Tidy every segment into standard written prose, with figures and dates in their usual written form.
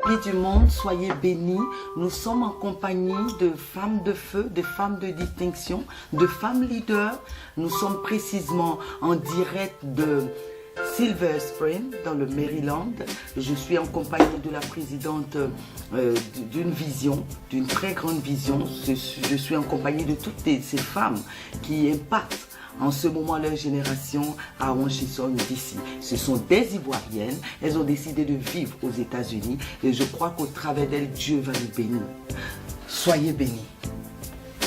Amis du monde, soyez bénis. Nous sommes en compagnie de femmes de feu, de femmes de distinction, de femmes leaders. Nous sommes précisément en direct de Silver Spring, dans le Maryland. Je suis en compagnie de la présidente d'une vision, d'une très grande vision. Je suis en compagnie de toutes ces femmes qui impactent en ce moment leur génération à Washington DC. Ce sont des Ivoiriennes, elles ont décidé de vivre aux États-Unis et je crois qu'au travers d'elles, Dieu va nous bénir. Soyez bénis.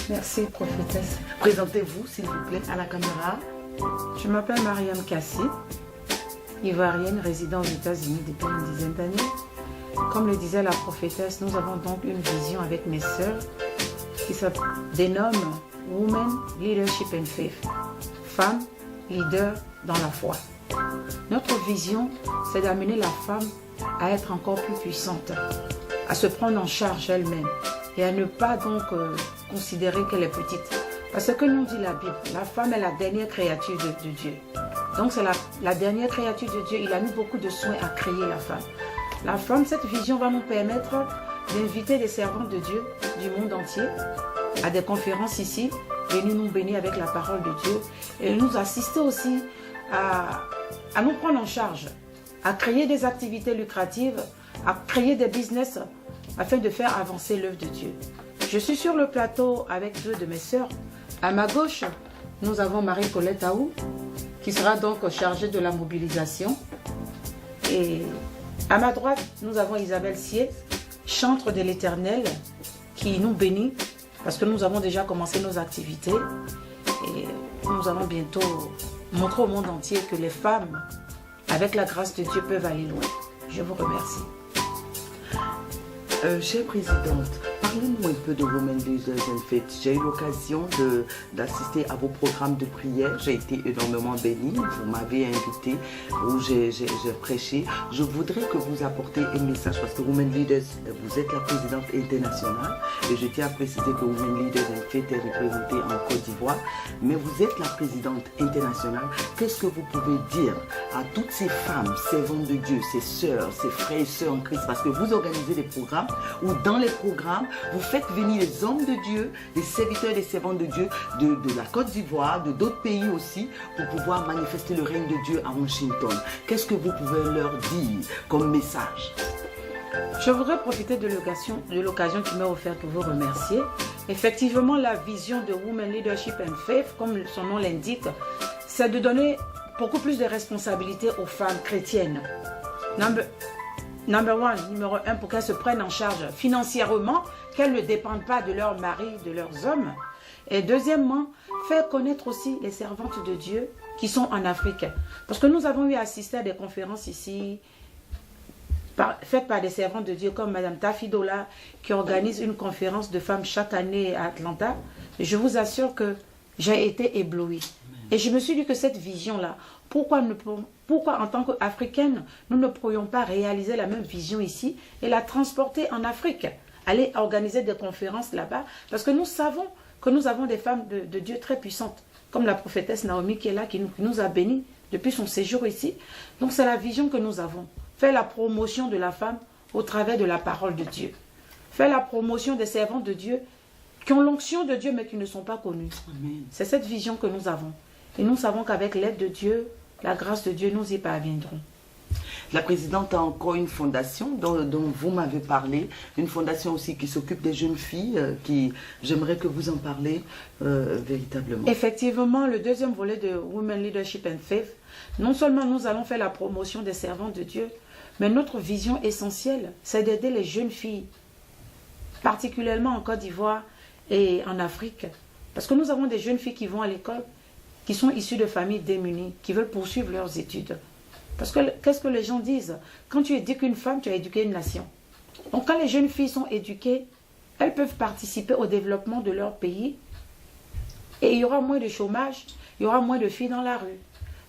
Merci, prophétesse. Présentez-vous, s'il vous plaît, à la caméra. Je m'appelle Mariam Kassi, Ivoirienne résidant aux États-Unis depuis une dizaine d'années. Comme le disait la prophétesse, nous avons donc une vision avec mes sœurs qui se dénomme Women, Leadership and Faith. Femme, leader dans la foi. Notre vision, c'est d'amener la femme à être encore plus puissante, à se prendre en charge elle-même et à ne pas donc considérer qu'elle est petite. Parce que nous dit la Bible, la femme est la dernière créature de Dieu. Donc c'est la dernière créature de Dieu. Il a mis beaucoup de soin à créer la femme. La femme, cette vision va nous permettre d'inviter des servantes de Dieu du monde entier à des conférences ici, venir nous bénir avec la parole de Dieu et nous assister aussi à nous prendre en charge, à créer des activités lucratives, à créer des business afin de faire avancer l'œuvre de Dieu. Je suis sur le plateau avec deux de mes sœurs. À ma gauche, nous avons Marie-Colette Aou, qui sera donc chargée de la mobilisation. Et à ma droite, nous avons Isabelle Sier, chantre de l'Éternel, qui nous bénit parce que nous avons déjà commencé nos activités et nous allons bientôt montrer au monde entier que les femmes, avec la grâce de Dieu, peuvent aller loin. Je vous remercie. Chère présidente, parlez-nous un peu de Women Leaders and Faith. J'ai eu l'occasion d'assister à vos programmes de prière. J'ai été énormément bénie. Vous m'avez invité où j'ai prêché. Je voudrais que vous apportiez un message parce que Women Leaders, vous êtes la présidente internationale et je tiens à préciser que Women Leaders and Faith est représentée en Côte d'Ivoire. Mais vous êtes la présidente internationale. Qu'est-ce que vous pouvez dire à toutes ces femmes, servantes de Dieu, ces sœurs, ces frères et sœurs en Christ? Parce que vous organisez des programmes où dans les programmes, vous faites venir les hommes de Dieu, les serviteurs et les servantes de Dieu de la Côte d'Ivoire, de d'autres pays aussi, pour pouvoir manifester le règne de Dieu à Washington. Qu'est-ce que vous pouvez leur dire comme message? Je voudrais profiter de l'occasion qui m'est offerte pour vous remercier. Effectivement, la vision de Women Leadership and Faith, comme son nom l'indique, c'est de donner beaucoup plus de responsabilités aux femmes chrétiennes. Numéro un, pour qu'elles se prennent en charge financièrement, qu'elles ne dépendent pas de leur mari, de leurs hommes. Et deuxièmement, faire connaître aussi les servantes de Dieu qui sont en Afrique. Parce que nous avons eu à assister à des conférences ici, faites par des servantes de Dieu comme Madame Tafidola, qui organise une conférence de femmes chaque année à Atlanta. Et je vous assure que j'ai été éblouie. Et je me suis dit que cette vision-là, pourquoi en tant qu'Africaine, nous ne pourrions pas réaliser la même vision ici et la transporter en Afrique, aller organiser des conférences là-bas, parce que nous savons que nous avons des femmes de Dieu très puissantes, comme la prophétesse Naomi qui est là, qui nous a bénis depuis son séjour ici. Donc c'est la vision que nous avons. Faire la promotion de la femme au travers de la parole de Dieu. Faire la promotion des servants de Dieu qui ont l'onction de Dieu mais qui ne sont pas connus. C'est cette vision que nous avons. Et nous savons qu'avec l'aide de Dieu, la grâce de Dieu, nous y parviendrons. La présidente a encore une fondation dont vous m'avez parlé, une fondation aussi qui s'occupe des jeunes filles, j'aimerais que vous en parlez véritablement. Effectivement, le deuxième volet de Women Leadership and Faith, non seulement nous allons faire la promotion des servants de Dieu, mais notre vision essentielle, c'est d'aider les jeunes filles, particulièrement en Côte d'Ivoire et en Afrique. Parce que nous avons des jeunes filles qui vont à l'école, qui sont issus de familles démunies, qui veulent poursuivre leurs études. Parce que qu'est-ce que les gens disent? Quand tu éduques une femme, tu as éduqué une nation. Donc quand les jeunes filles sont éduquées, elles peuvent participer au développement de leur pays et il y aura moins de chômage, il y aura moins de filles dans la rue.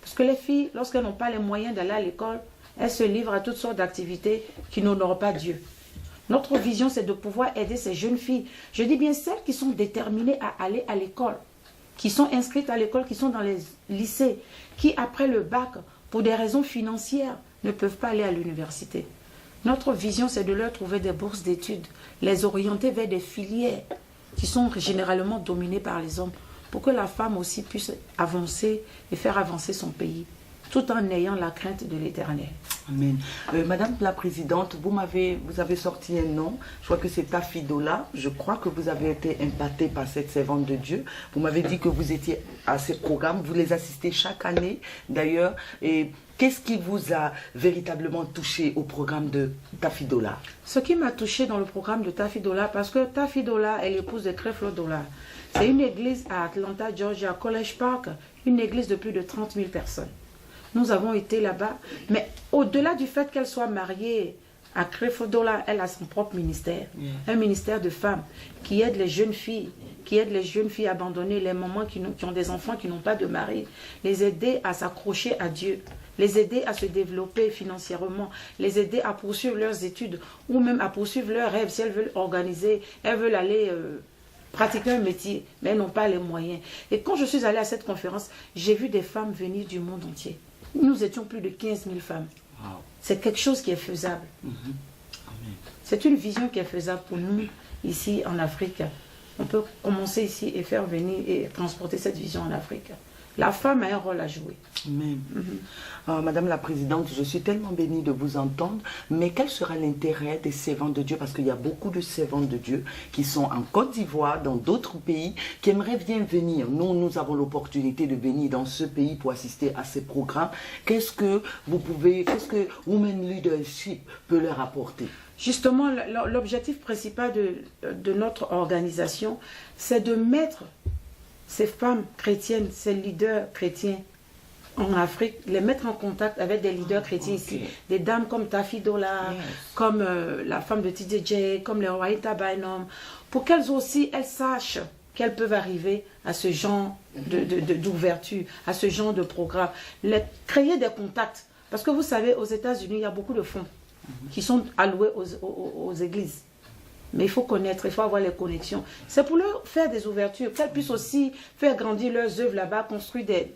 Parce que les filles, lorsqu'elles n'ont pas les moyens d'aller à l'école, elles se livrent à toutes sortes d'activités qui n'honorent pas Dieu. Notre vision, c'est de pouvoir aider ces jeunes filles. Je dis bien celles qui sont déterminées à aller à l'école, qui sont inscrites à l'école, qui sont dans les lycées, qui après le bac, pour des raisons financières, ne peuvent pas aller à l'université. Notre vision, c'est de leur trouver des bourses d'études, les orienter vers des filières qui sont généralement dominées par les hommes, pour que la femme aussi puisse avancer et faire avancer son pays, tout en ayant la crainte de l'Éternel. Amen. Madame la Présidente, vous avez sorti un nom, je crois que c'est Tafidola. Je crois que vous avez été impactée par cette servante de Dieu. Vous m'avez dit que vous étiez à ces programmes, vous les assistez chaque année d'ailleurs. Et qu'est-ce qui vous a véritablement touché au programme de Tafidola? Ce qui m'a touché dans le programme de Tafidola, parce que Tafidola est l'épouse de Creflo Dollar. C'est une église à Atlanta, Georgia, College Park, une église de plus de 30 000 personnes. Nous avons été là-bas, mais au-delà du fait qu'elle soit mariée à Creflo Dollar, elle a son propre ministère, un ministère de femmes qui aide les jeunes filles, abandonnées, les mamans qui ont des enfants qui n'ont pas de mari, les aider à s'accrocher à Dieu, les aider à se développer financièrement, les aider à poursuivre leurs études ou même à poursuivre leurs rêves. Si elles veulent organiser, elles veulent aller pratiquer un métier, mais elles n'ont pas les moyens. Et quand je suis allée à cette conférence, j'ai vu des femmes venir du monde entier. Nous étions plus de 15 000 femmes. Wow. C'est quelque chose qui est faisable. C'est une vision qui est faisable pour nous, ici en Afrique. On peut commencer ici et faire venir et transporter cette vision en Afrique. La femme a un rôle à jouer. Amen. Madame la Présidente, je suis tellement bénie de vous entendre, mais quel sera l'intérêt des servantes de Dieu? Parce qu'il y a beaucoup de servantes de Dieu qui sont en Côte d'Ivoire, dans d'autres pays, qui aimeraient bien venir. Nous avons l'opportunité de venir dans ce pays pour assister à ces programmes. Qu'est-ce que Women Leadership peut leur apporter? Justement, l'objectif principal de notre organisation, c'est de mettre ces femmes chrétiennes, ces leaders chrétiens en Afrique, les mettre en contact avec des leaders chrétiens ici, des dames comme Tafidola, comme la femme de TDJ, comme les Waïta Bynum, pour qu'elles aussi, elles sachent qu'elles peuvent arriver à ce genre d'ouverture, à ce genre de programme, créer des contacts. Parce que vous savez, aux États-Unis, il y a beaucoup de fonds qui sont alloués aux églises. Mais il faut connaître, il faut avoir les connexions. C'est pour leur faire des ouvertures, qu'elles puissent aussi faire grandir leurs œuvres là-bas, construire des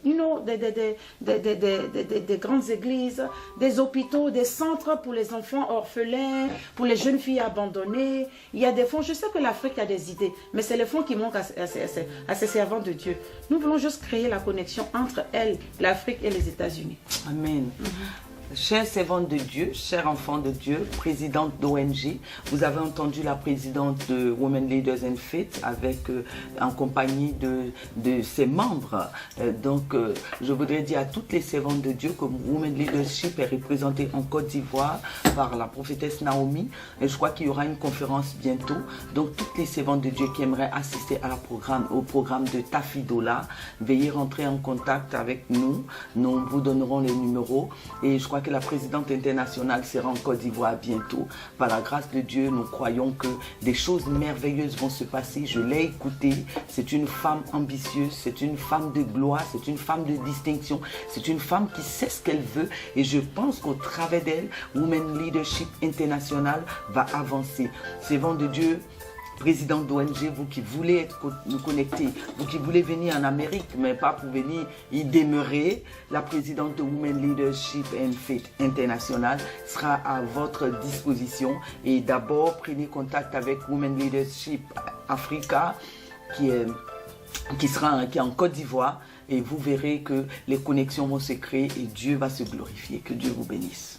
grandes églises, des hôpitaux, des centres pour les enfants orphelins, pour les jeunes filles abandonnées. Il y a des fonds, je sais que l'Afrique a des idées, mais c'est les fonds qui manquent à ces servants de Dieu. Nous voulons juste créer la connexion entre elles, l'Afrique et les États-Unis. Amen. Chère servante de Dieu, chère enfant de Dieu, présidente d'ONG, vous avez entendu la présidente de Women Leaders and Faith en compagnie de ses membres. Je voudrais dire à toutes les servantes de Dieu que Women Leadership est représentée en Côte d'Ivoire par la prophétesse Naomi. Et je crois qu'il y aura une conférence bientôt. Donc toutes les servantes de Dieu qui aimeraient assister au programme de Tafidola, veuillez rentrer en contact avec nous. Nous vous donnerons les numéros. Et je crois que la présidente internationale sera en Côte d'Ivoire bientôt. Par la grâce de Dieu, nous croyons que des choses merveilleuses vont se passer. Je l'ai écoutée. C'est une femme ambitieuse, c'est une femme de gloire, c'est une femme de distinction, c'est une femme qui sait ce qu'elle veut. Et je pense qu'au travers d'elle, Women Leadership International va avancer. Servant de Dieu, président d'ONG, vous qui voulez nous connecter, vous qui voulez venir en Amérique, mais pas pour venir y demeurer, la présidente de Women Leadership and Faith International sera à votre disposition. Et d'abord, prenez contact avec Women Leadership Africa, qui est en Côte d'Ivoire, et vous verrez que les connexions vont se créer et Dieu va se glorifier. Que Dieu vous bénisse.